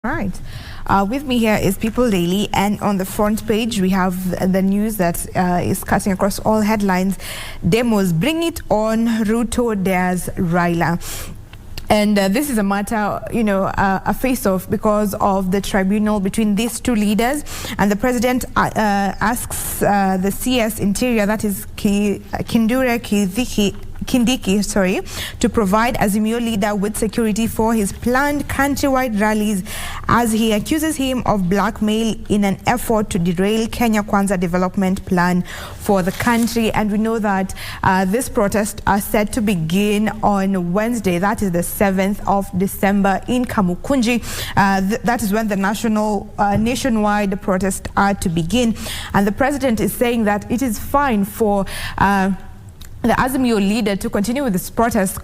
All right. With me here is People Daily, and on the front page we have the news that is cutting across all headlines. Demos, bring it on, Ruto dares Raila. And this is a matter, a face-off because of the tribunal between these two leaders. And the president asks the CS Interior, that is Kindiki, to provide Azimio leader with security for his planned countrywide rallies, as he accuses him of blackmail in an effort to derail Kenya Kwanza development plan for the country. And we know that this protest are set to begin on Wednesday, that is the 7th of December in Kamukunji. That is when the nationwide protests are to begin. And the president is saying that it is fine for the Azimio leader to continue with this protest,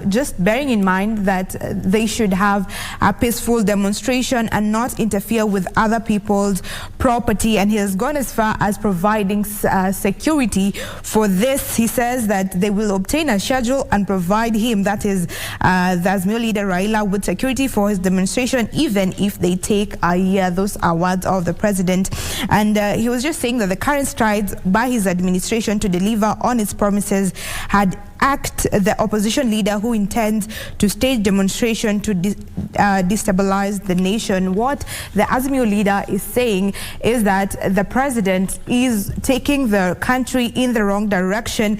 just bearing in mind that they should have a peaceful demonstration and not interfere with other people's property. And he has gone as far as providing security for this. He says that they will obtain a schedule and provide him, that is the Azimio leader Raila, with security for his demonstration, even if they take those awards of the president. And he was just saying that the current strides by his administration to deliver on its promises had act the opposition leader who intends to stage demonstration to destabilize the nation. What the Azimio leader is saying is that the president is taking the country in the wrong direction.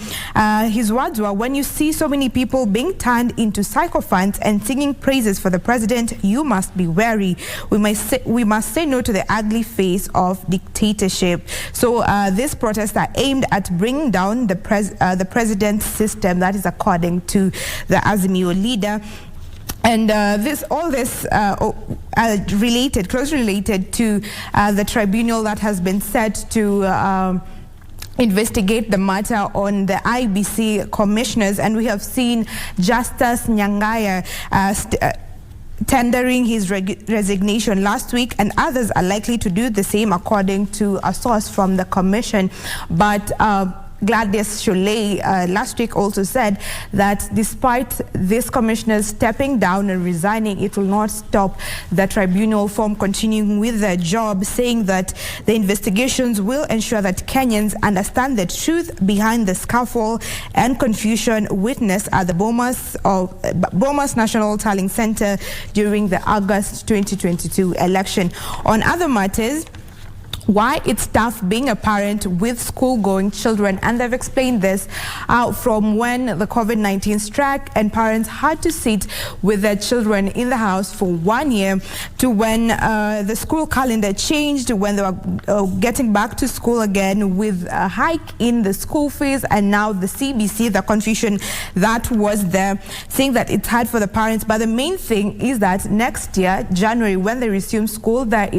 His words were, when you see so many people being turned into sycophants and singing praises for the president, you must be wary. We must say no to the ugly face of dictatorship. So these protests are aimed at bringing down the president's system. That is according to the Azimio leader. And closely related to the tribunal that has been set to investigate the matter on the IBC commissioners. And we have seen Justice Nyangaya tendering his resignation last week, and others are likely to do the same according to a source from the commission. But Gladys Sholay last week also said that despite this commissioner stepping down and resigning, it will not stop the tribunal from continuing with their job, saying that the investigations will ensure that Kenyans understand the truth behind the scuffle and confusion witnessed at the Bomas National Tallying Center during the August 2022 election. On other matters, why it's tough being a parent with school-going children, and they've explained this from when the COVID-19 struck and parents had to sit with their children in the house for 1 year, to when the school calendar changed, when they were getting back to school again with a hike in the school fees, and now the CBC, the confusion that was there, saying that it's hard for the parents. But the main thing is that next year, January, when they resume school, the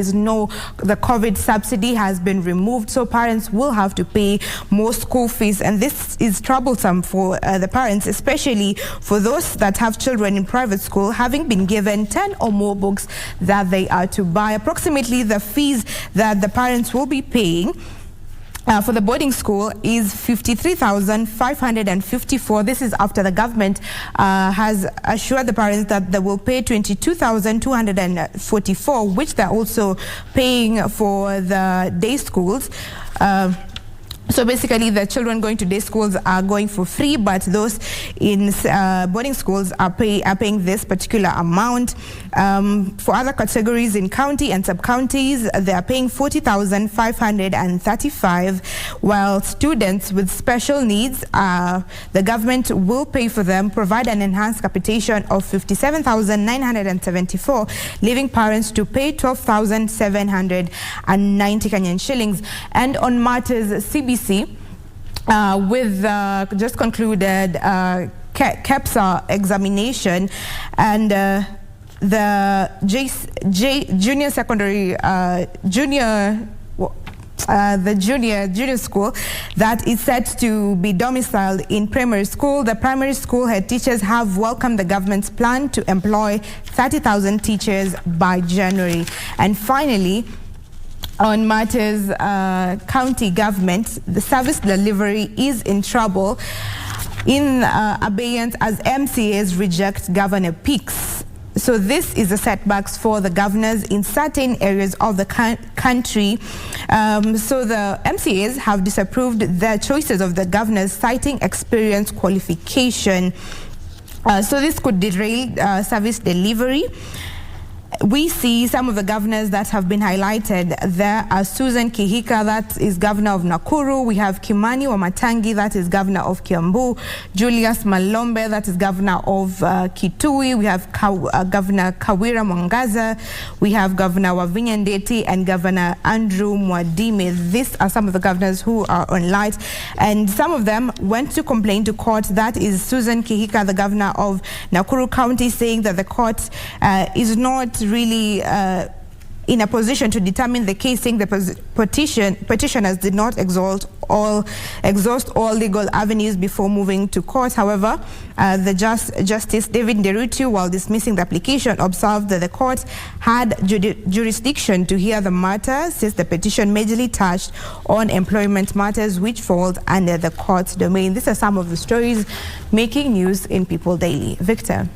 COVID subsidy has been removed, so parents will have to pay more school fees, and this is troublesome for the parents, especially for those that have children in private school, having been given 10 or more books that they are to buy. Approximately the fees that the parents will be paying for the boarding school is 53,554. This is after the government has assured the parents that they will pay 22,244, which they're also paying for the day schools. So basically, the children going to day schools are going for free, but those in boarding schools are paying this particular amount. For other categories in county and sub-counties, they are paying 40,535, while students with special needs, the government will pay for them, provide an enhanced capitation of 57,974, leaving parents to pay 12,790 Kenyan shillings. And on matters CBC, with just concluded KEPSA examination, and the junior secondary the junior school that is set to be domiciled in primary school. The primary school head teachers have welcomed the government's plan to employ 30,000 teachers by January. And finally, on matters county government, the service delivery is in trouble in abeyance as MCAs reject governor picks. So this is the setbacks for the governors in certain areas of the country. So the MCAs have disapproved the choices of the governors, citing experience qualification. So this could derail service delivery. We see some of the governors that have been highlighted. There are Susan Kihika, that is governor of Nakuru. We have Kimani Wamatangi, that is governor of Kiambu. Julius Malombe, that is governor of Kitui. We have Governor Kawira Mwangaza. We have Governor Wavinya Ndeti and Governor Andrew Mwadime. These are some of the governors who are on light, and some of them went to complain to court. That is Susan Kihika, the governor of Nakuru County, saying that the court is not really in a position to determine the case, saying the petitioners did not exhaust all legal avenues before moving to court. However, the Justice David Nderutu, while dismissing the application, observed that the court had jurisdiction to hear the matter, since the petition majorly touched on employment matters which fall under the court's domain. These are some of the stories making news in People Daily. Victor.